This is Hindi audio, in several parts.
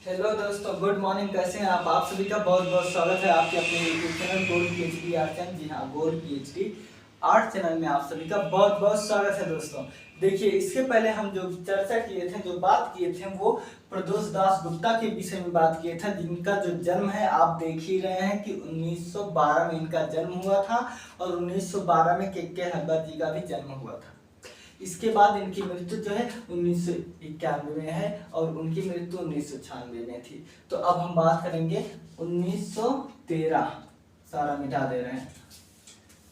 हेलो दोस्तों, गुड मॉर्निंग। कैसे हैं आप सभी का बहुत बहुत स्वागत है आपके अपने YouTube channel Gold PhD Art channel. जी हाँ, गोल्ड पीएचडी आर्ट चैनल में आप सभी का बहुत बहुत स्वागत है दोस्तों। देखिए, इसके पहले हम जो चर्चा किए थे, जो बात किए थे, वो प्रदोष दास गुप्ता के विषय में बात किए थे, जिनका जो जन्म है आप देख ही रहे हैं कि 1912 में इनका जन्म हुआ था और 1912 में के हैदर जी का भी जन्म हुआ था। इसके बाद इनकी मृत्यु जो है 1991 में है और उनकी मृत्यु 1996 में थी। तो अब हम बात करेंगे 1913। सारा मिटा दे रहे हैं,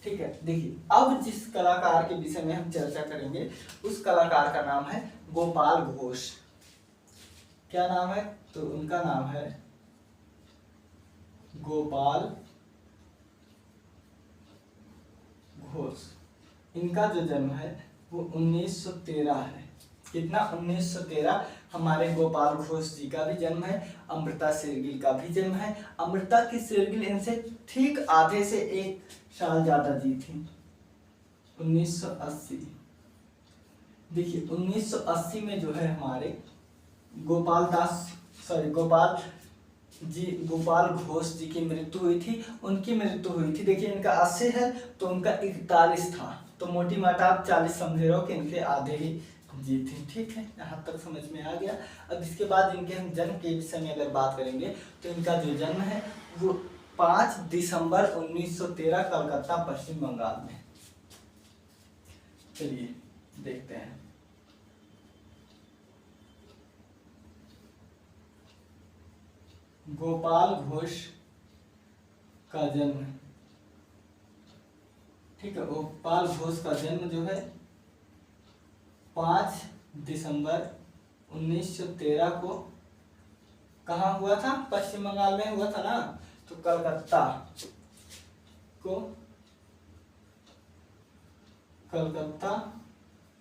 ठीक है। देखिए, अब जिस कलाकार के विषय में हम चर्चा करेंगे उस कलाकार का नाम है गोपाल घोष। क्या नाम है? तो उनका नाम है गोपाल घोष। इनका जो जन्म है वो 1913 है। कितना? 1913। हमारे गोपाल घोष जी का भी जन्म है, अमृता शेरगिल का भी जन्म है। अमृता की शेरगिल इनसे ठीक आधे से 1 साल ज्यादा जी थी। 1980। देखिए, 1980 में जो है हमारे गोपाल घोष जी की मृत्यु हुई थी। उनकी मृत्यु हुई थी, देखिए इनका 80 है तो उनका 41 था, तो मोटी माटा आप 40 समझे रहो कि इनके आधे ही जी थी। ठीक है, यहाँ तक समझ में आ गया। अब इसके बाद इनके हम जन्म के विषय में अगर बात करेंगे तो इनका जो जन्म है वो 5 दिसंबर 1913 कलकत्ता पश्चिम बंगाल में। चलिए देखते हैं। गोपाल घोष का जन्म, ठीक है, गोपाल घोष का जन्म जो है 5 दिसंबर 1913 को कहाँ हुआ था? पश्चिम बंगाल में हुआ था ना, तो कलकत्ता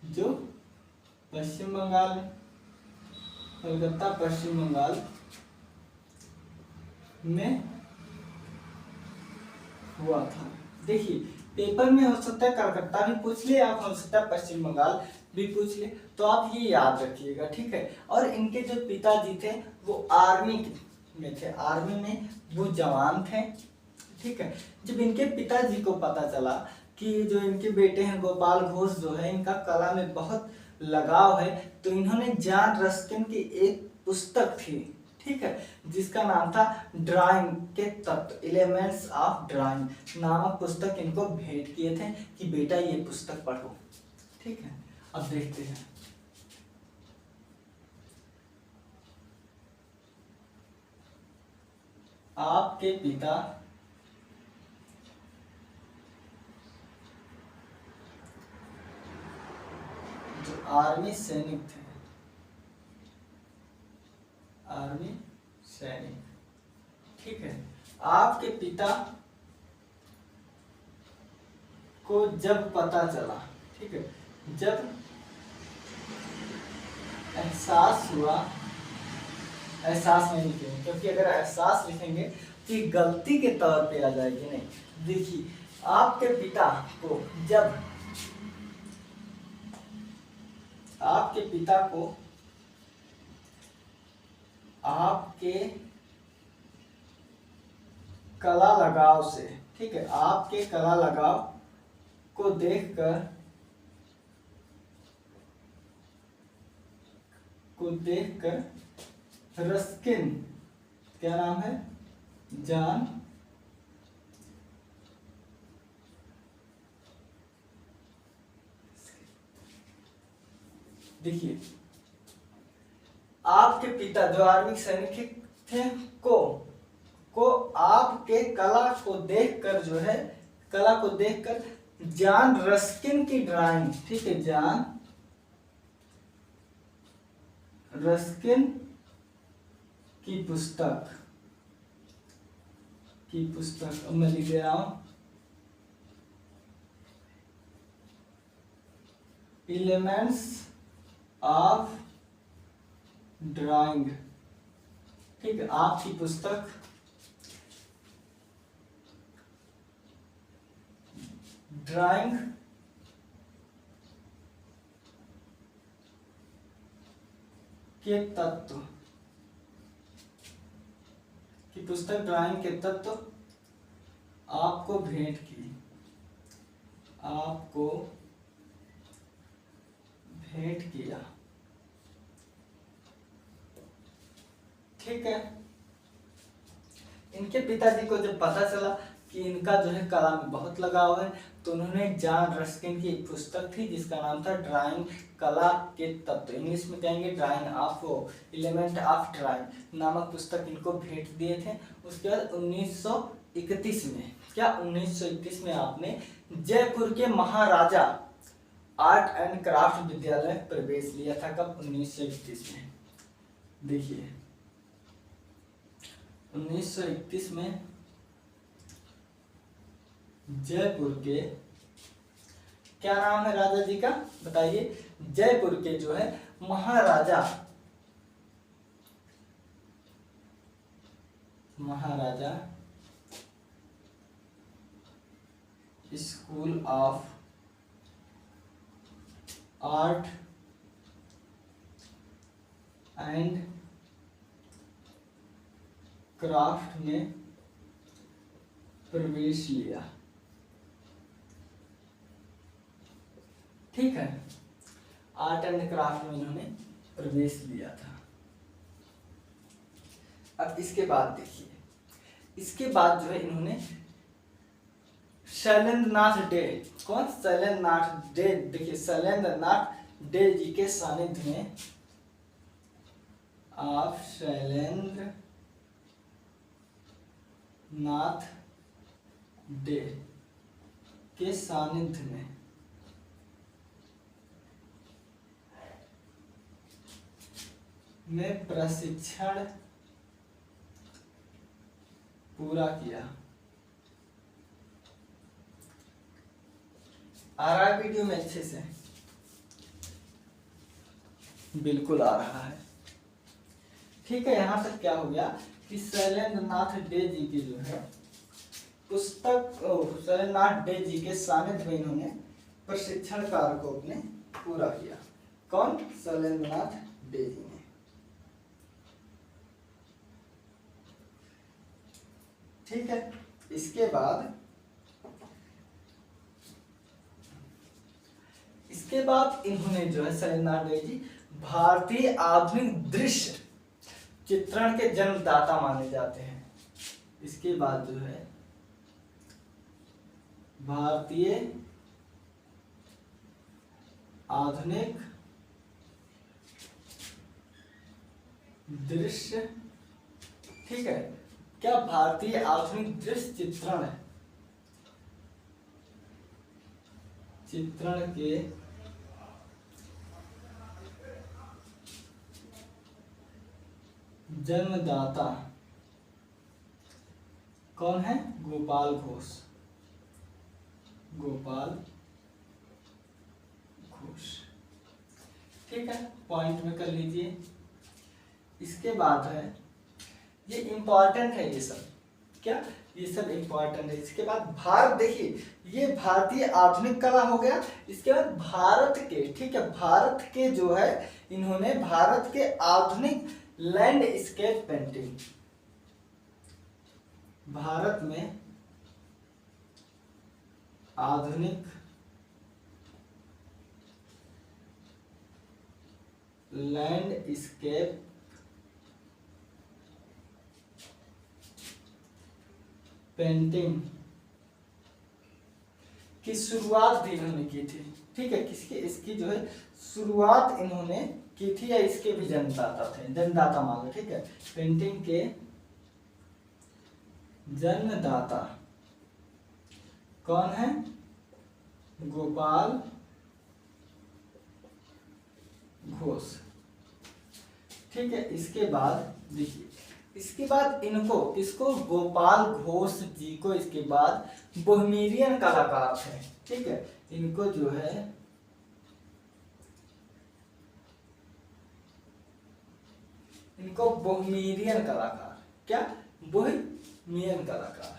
जो पश्चिम बंगाल, कलकत्ता पश्चिम बंगाल में हुआ था। देखिए, पेपर में हो सकता है कलकत्ता भी पूछ ले, आप हो सकता है पश्चिम बंगाल भी पूछ ले, तो आप ये याद रखिएगा, ठीक है। और इनके जो पिताजी थे वो आर्मी में थे, आर्मी में वो जवान थे, ठीक है। जब इनके पिताजी को पता चला कि जो इनके बेटे हैं गोपाल घोष जो है इनका कला में बहुत लगाव है, तो इन्होंने जॉन रस्किन की एक पुस्तक थी, ठीक है, जिसका नाम था ड्राइंग के तत्व, एलिमेंट्स ऑफ ड्राइंग नामक पुस्तक इनको भेंट किए थे कि बेटा ये पुस्तक पढ़ो, ठीक है। अब देखते हैं। आपके पिता जो आर्मी सैनिक थे, आर्मी सैनिक, ठीक है। आपके पिता को जब पता चला, ठीक है, जब एहसास हुआ, एहसास नहीं लिखेंगे क्योंकि अगर एहसास लिखेंगे तो ये गलती के तौर पे आ जाएगी, नहीं। देखिए, आपके पिता को जब आपके पिता को आपके कला लगाव से, ठीक है, आपके कला लगाव को देखकर रस्किन, क्या नाम है? जॉन देखिए, आपके पिता जो आर्मी सैनिक थे को आपके कला को देखकर जो है, कला को देखकर जॉन रस्किन की ड्राइंग, ठीक है, जॉन रस्किन की पुस्तक अब मैं लिख दे रहा हूं, एलिमेंट्स ऑफ ड्राइंग, ठीक है, आपकी पुस्तक ड्राइंग के तत्व कि पुस्तक ड्राइंग के तत्व आपको भेंट की, आपको भेंट किया। ठीक है। इनके पिताजी को जब पता चला कि इनका जो है कला में बहुत लगाव है, तो उन्होंने जॉन रस्किन की एक पुस्तक थी जिसका नाम था ड्राइंग कला के तत्व, इंग्लिश में कहेंगे drying of element of drawing नामक पुस्तक इनको भेंट दिए थे। उसके बाद 1931 में, क्या 1931 में आपने जयपुर के महाराजा आर्ट एंड क्राफ्ट विद्यालय में प्रवेश लिया था। कब? 1931 में। देखिए 1931 में जयपुर के, क्या नाम है राजा जी का बताइए? जयपुर के जो है Maharaja School of Art and Craft में प्रवेश लिया। ठीक है, आर्ट एंड क्राफ्ट में इन्होंने प्रवेश लिया था। अब इसके बाद देखिए, इसके बाद जो है इन्होंने शैलेंद्रनाथ डे, कौन? शैलेंद्रनाथ डे। देखिए शैलेंद्रनाथ डे जी के सानिध्य में, आप शैलेंद्रनाथ डे के सानिध्य में प्रशिक्षण पूरा किया। आ रहा है वीडियो में अच्छे से? बिल्कुल आ रहा है। ठीक है, यहां तक क्या हो गया कि शैलेंद्रनाथ डे जी की जो है पुस्तक, शैलेंद्रनाथ डे जी के सानिध्य में इन्होंने प्रशिक्षण कार्य को अपने पूरा किया। कौन? शैलेंद्रनाथ डे जी ने। ठीक है, इसके बाद इन्होंने जो है शैलेंद्रनाथ डे जी भारतीय आधुनिक दृश्य चित्रण के जन्मदाता माने जाते हैं। इसके बाद जो है भारतीय आधुनिक दृश्य, ठीक है, क्या भारतीय आधुनिक दृश्य चित्रण के जन्मदाता कौन है? गोपाल घोष। ठीक है, पॉइंट में कर लीजिए। इसके बाद है, ये इंपॉर्टेंट है ये सब, क्या? ये सब इंपॉर्टेंट है। इसके बाद भारत, देखिए ये भारतीय आधुनिक कला हो गया। इसके बाद भारत के, ठीक है, भारत के जो है इन्होंने भारत के आधुनिक लैंडस्केप पेंटिंग, भारत में आधुनिक लैंडस्केप पेंटिंग की शुरुआत भी इन्होंने की थी। ठीक है, किसकी? इसकी जो है शुरुआत इन्होंने की थी, या इसके भी जन्मदाता थे, जन्मदाता मान लो। ठीक है, पेंटिंग के जन्मदाता कौन है? गोपाल घोष। ठीक है, इसके बाद देखिए, इसके बाद इनको, किसको? गोपाल घोष जी को इसके बाद बोहेमियन कलाकार थे। ठीक है, इनको जो है इनको बोहेमियन कलाकार, क्या? बोहेमियन कलाकार,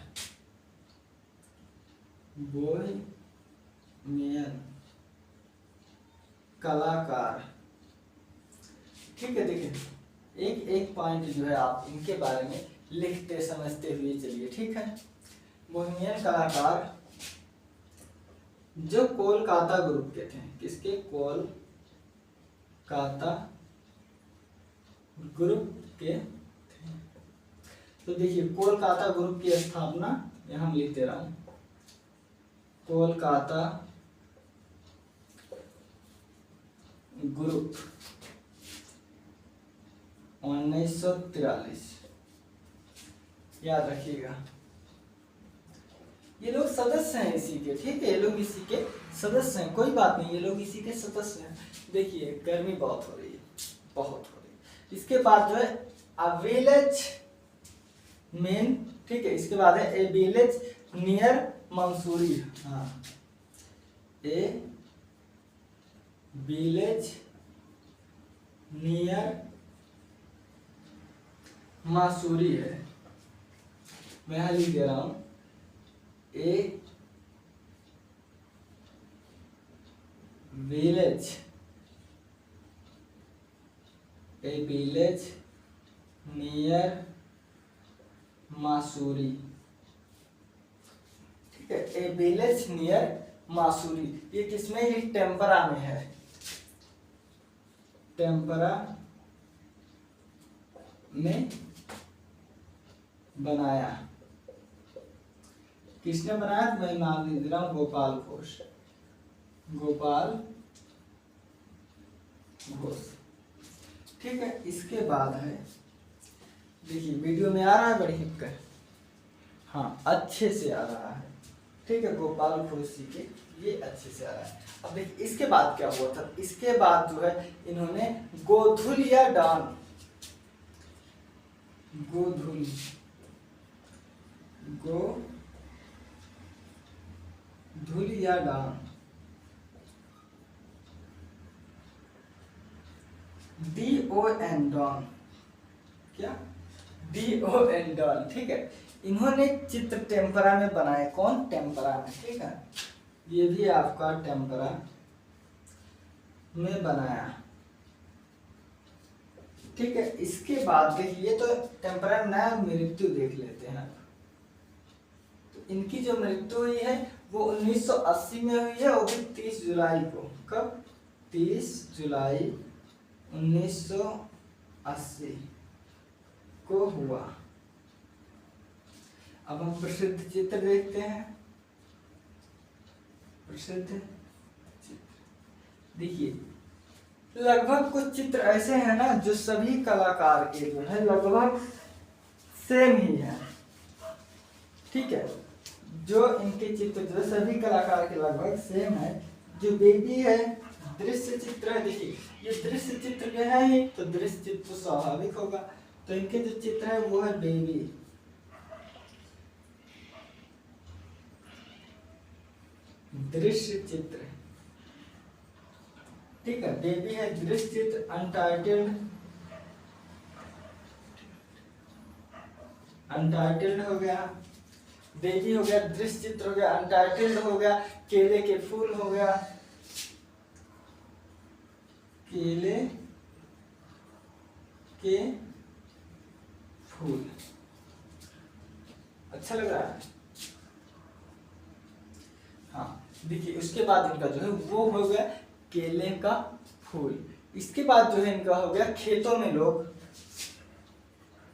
बोहेमियन कलाकार। ठीक है, देखिए एक एक पॉइंट जो है आप इनके बारे में लिखते समझते हुए चलिए, ठीक है। बोहेमियन कलाकार जो कोलकाता ग्रुप के थे, किसके? कोलकाता ग्रुप के थे। तो देखिए कोलकाता ग्रुप की स्थापना यहां लिखते रहा हूं, कोलकाता ग्रुप 1943, याद रखिएगा। ये लोग सदस्य हैं इसी के, ठीक है, ये लोग इसी के सदस्य हैं, कोई बात नहीं, ये लोग इसी के सदस्य हैं। देखिए गर्मी बहुत हो रही है, बहुत हो रही है। इसके बाद जो है अ विलेज मेन, ठीक है, इसके बाद है ए विलेज नियर मंसूरी, हाँ, ए विलेज नियर मासूरी है, मैं यहां लिख दे रहा हूं, ए विलेज नियर मासूरी, ठीक है, ए विलेज नियर मासूरी। ये किसमें? ये टेम्परा में है, टेम्परा में बनाया। किसने बनाया? तो मैं नाम दे रहा हूं, गोपाल घोष, गोपाल घोष, ठीक है। इसके बाद है, देखिए वीडियो में आ रहा है बड़ी हिक्कर, हाँ अच्छे से आ रहा है, ठीक है, गोपाल घोष जी के ये अच्छे से आ रहा है। अब देखिए इसके बाद क्या हुआ था, इसके बाद जो है इन्होंने गोधुलिया डान, गोधुलिया डान, DON डॉन, क्या? DON डॉन, ठीक है। इन्होंने चित्र टेम्परा में बनाए, कौन? टेम्परा में, ठीक है, ये भी आपका टेम्परा में बनाया, ठीक है। इसके बाद देखिए तो टेम्परा नया मृत्यु देख लेते हैं। तो इनकी जो मृत्यु हुई है वो 1980 में हुई है, वो भी 30 जुलाई को। कब? 30 जुलाई 1980 को हुआ। अब हम प्रसिद्ध चित्र देखते हैं, प्रसिद्ध चित्र देखिए, लगभग कुछ चित्र ऐसे हैं ना जो सभी कलाकार के जो है लगभग सेम ही है, ठीक है, जो इनके चित्र जो सभी कलाकार के लगभग सेम है। जो बेबी है दृश्य चित्र है, देखिए ये दृश्य चित्र जो है ही, तो दृश्य चित्र तो स्वाभाविक होगा, तो इनके जो चित्र है वो है बेबी, दृश्य चित्र, ठीक है, बेबी है दृश्य चित्र। अनटाइटल्ड हो गया, बेबी हो गया, दृश्य चित्र हो गया, अनटाइटल्ड हो गया, केले के फूल हो गया, केले के फूल, अच्छा लग रहा है, हाँ। देखिए उसके बाद इनका जो है वो हो गया केले का फूल। इसके बाद जो है इनका हो गया खेतों में लोग,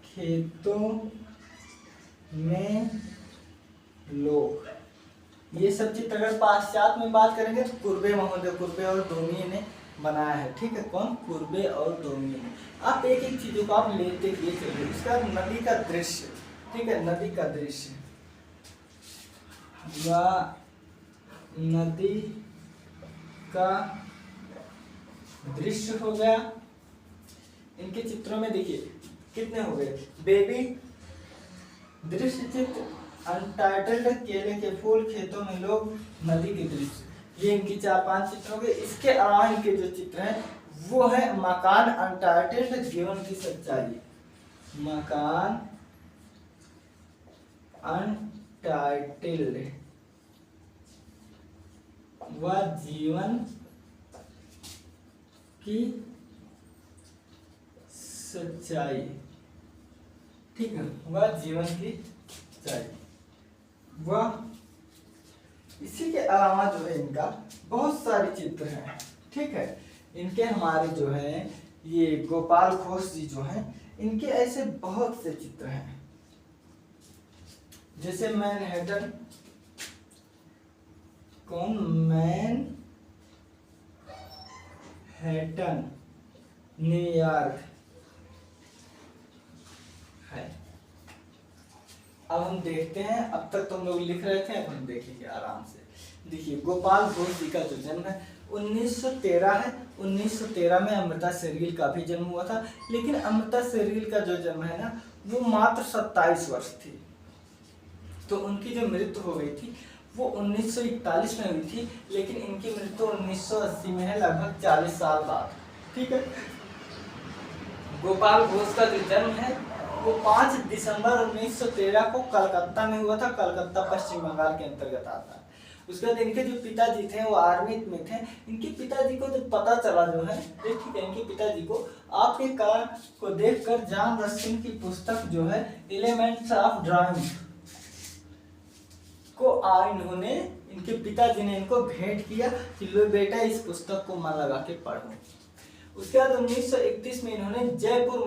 खेतों में लोग, ये सब चित्र अगर पाश्चात्य में बात करेंगे तो कुर्बे महोदय, कुर्बे और डोमिये ने बनाया है, ठीक है, कौन? कुर्बे और डोमिये ने। आप एक एक चीजों को आप लेते हुए चलिए। उसका नदी का दृश्य, ठीक है, नदी का दृश्य, नदी का दृश्य हो गया। इनके चित्रों में देखिए कितने हो गए, बेबी, दृश्य चित्र, अनटाइटल्ड, केले के फूल, खेतों में लोग, नदी के दृश्य, ये इनकी 4-5 चित्र हो गए। इसके अलावा इनके जो चित्र हैं वो है मकान, अनटाइटल्ड, जीवन की सच्चाई, मकान अनटाइटल्ड व जीवन की सच्चाई, ठीक है, वह जीवन की सच्चाई। वह इसी के अलावा जो है इनका बहुत सारे चित्र हैं। ठीक है, इनके हमारे जो है ये गोपाल घोष जी जो हैं, इनके ऐसे बहुत से चित्र हैं। जैसे मैनहट्टन, कौन, मैनहट्टन न्यूयॉर्क है। अब हम देखते हैं, अब तक तुम लोग लिख रहे थे, अब हम देखेंगे आराम से। देखिए गोपाल घोष जी का जो जन्म है 1913 है। 1913 में अमृता शेरगिल का भी जन्म हुआ था, लेकिन अमृता शेरगिल का जो जन्म है ना वो मात्र 27 वर्ष थी। तो उनकी जो मृत्यु हो गई थी वो 1941 में हुई थी, लेकिन इनकी मृत्यु 1980 में है, लगभग 40 साल बाद। ठीक है, गोपाल घोष का जो जन्म है वो 5 दिसंबर 1913 को कलकत्ता में हुआ था। कलकत्ता पश्चिम बंगाल के अंतर्गत आता है। उसके बाद इनके जो पिताजी थे वो आर्मी में थे। इनके पिताजी को जब पता चला जो है, ठीक है, इनके पिताजी को आपके कार्य को देखकर जॉन रस्किन की पुस्तक जो है एलिमेंट्स ऑफ ड्राइंग को इन्होंने, इनके पिताजी ने इनको भेंट किया कि लो बेटा इस पुस्तक को मन लगा के पढ़ो। उसके बाद 1931 में इन्होंने जयपुर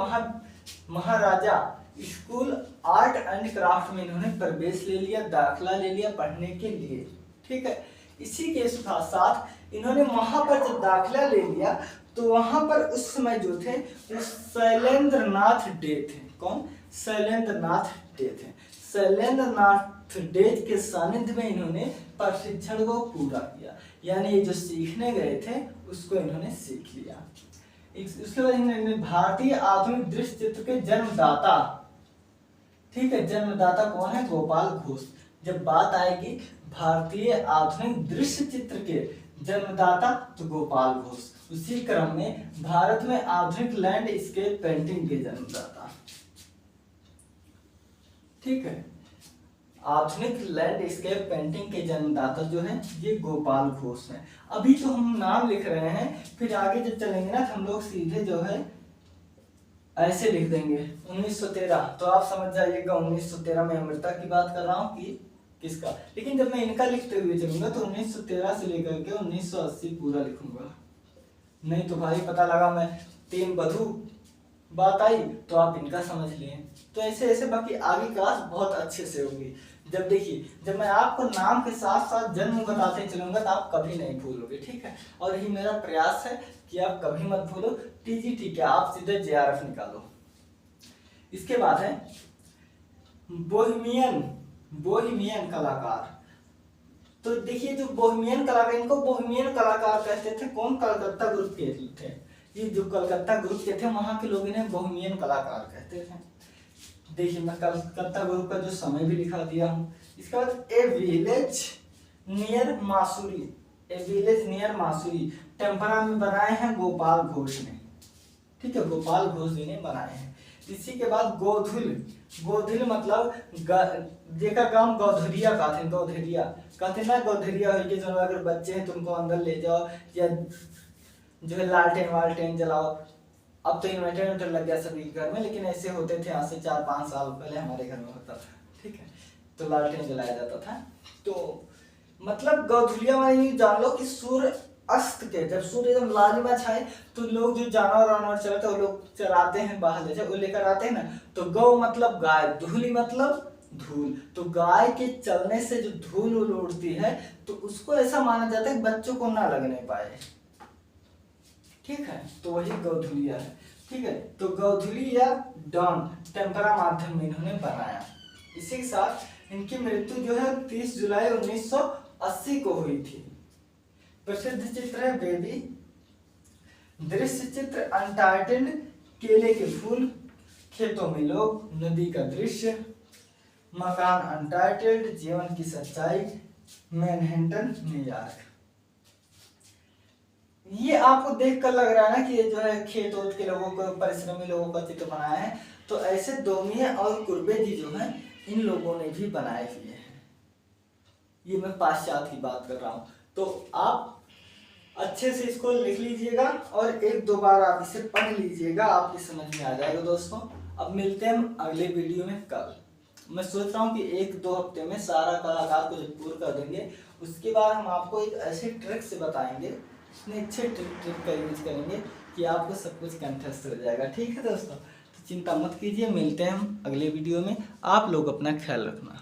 महाराजा स्कूल आर्ट एंड क्राफ्ट में इन्होंने प्रवेश ले लिया, दाखिला ले लिया पढ़ने के लिए। ठीक है, इसी के साथ साथ इन्होंने वहां पर जब दाखिला ले लिया तो वहां पर उस समय जो थे वो शैलेंद्र नाथ डे थे। कौन? शैलेंद्र नाथ डे थे। शैलेंद्र नाथ डे के सानिध्य में इन्होंने प्रशिक्षण को पूरा किया, यानी ये जो सीखने गए थे उसको इन्होंने सीख लिया। उसके बाद इन्होंने भारतीय आधुनिक दृश्य चित्र के जन्मदाता, ठीक है, जन्मदाता कौन है? गोपाल घोष। जब बात आएगी भारतीय आधुनिक दृश्य चित्र के जन्मदाता तो गोपाल घोष। उसी क्रम में भारत में आधुनिक लैंडस्केप पेंटिंग के जन्मदाता। ठीक है, आधुनिक लैंडस्केप पेंटिंग के जन्मदाता जो है ये गोपाल घोष हैं। अभी तो हम नाम लिख रहे हैं, फिर आगे जब चलेंगे ना तो हम लोग सीधे जो है ऐसे लिख देंगे 1913, तो आप समझ जाइएगा 1913 में अमृता की बात कर रहा हूँ कि किसका। लेकिन जब मैं इनका लिखते हुए चलूंगा तो 1913 से लेकर के 1980 पूरा लिखूंगा, नहीं तो भाई पता लगा मैं 3 बधू बात आई तो आप इनका समझ लिए। तो ऐसे ऐसे बाकी आगे क्लास बहुत अच्छे से होगी। जब देखिए, जब मैं आपको नाम के साथ साथ जन्म बताते चलूंगा तो आप कभी नहीं भूलोगे। ठीक है, और यही मेरा प्रयास है कि आप कभी मत भूलो। टीजीटी क्या, आप सीधे जेआरएफ निकालो। इसके बाद है बोहेमियन कलाकार। तो देखिए जो बोहेमियन कलाकार, इनको बोहेमियन कलाकार कहते थे। कौन? कलकत्ता ग्रुप के थे। ये जो कलकत्ता ग्रुप के थे वहां के लोग इन्हें बोहेमियन कलाकार कहते थे। देखिए मैं कलकत्ता ग्रुप का जो समय भी लिखा दिया हूँ। इसके बाद ए विलेज नियर मासूरी टेम्परा में बनाए हैं गोपाल घोष ने। ठीक है, गोपाल घोष जी ने बनाए हैं। इसी के बाद गोधुल मतलब जेका गांव गौधरिया कहते ना, गौधरिया हो के जो अगर बच्चे हैं तुमको अंदर ले जाओ या जो है लालटेन जलाओ। अब तो इन्वर्टर लग गया सभी घर में, लेकिन ऐसे होते थे आज से 4-5 साल पहले हमारे घर में होता था। ठीक है, तो लालटेन जलाया जाता था। तो मतलब गौधुलिया में जान लो कि सूर्य अस्त के जब सूर्य एकदम लालिमा छाए तो लोग जो जानवर चलाते हैं वो लोग चराते हैं बाहर जब वो लेकर आते हैं ना, तो गौ मतलब गाय, धूली मतलब धूल। तो गाय के चलने से जो धूल उड़ती है तो उसको ऐसा माना जाता है बच्चों को ना लगने पाए। ठीक है, तो वही गौधुलिया है। ठीक है, तो गौधुलिया डॉन टेम्परा माध्यम में इन्होंने बनाया। इसी के साथ इनकी मृत्यु जो है 30 जुलाई 1980 को हुई थी। प्रसिद्ध चित्र है बेबी, दृश्य चित्र अनटाइटल्ड, केले के फूल, खेतों में लोग, नदी का दृश्य, मकान अनटाइटल्ड, जीवन की सच्चाई, मैनहट्टन न्यूयॉर्क। ये आपको देखकर लग रहा है ना कि ये जो है खेत ओत के लोगों को, परिश्रमी लोगों का चित्र बनाया है। तो ऐसे दोमिया और कुर्बे जी जो हैं इन लोगों ने भी बनाए हुए हैं। ये मैं पाश्चात्य की बात कर रहा हूँ। तो आप अच्छे से इसको लिख लीजिएगा और एक दो बार आप इसे पढ़ लीजिएगा, आपकी समझ में आ जाएगा दोस्तों। अब मिलते हैं हम अगले वीडियो में कल। मैं सोच रहा हूँ कि एक दो हफ्ते में सारा कलाकार को जब पूरा कर देंगे, उसके बाद हम आपको एक ऐसे ट्रिक से बताएंगे, इतने अच्छे ट्रिक का यूज करेंगे कि आपको सब कुछ कंठस्थ हो जाएगा। ठीक है दोस्तों, तो चिंता मत कीजिए, मिलते हैं हम अगले वीडियो में। आप लोग अपना ख्याल रखना।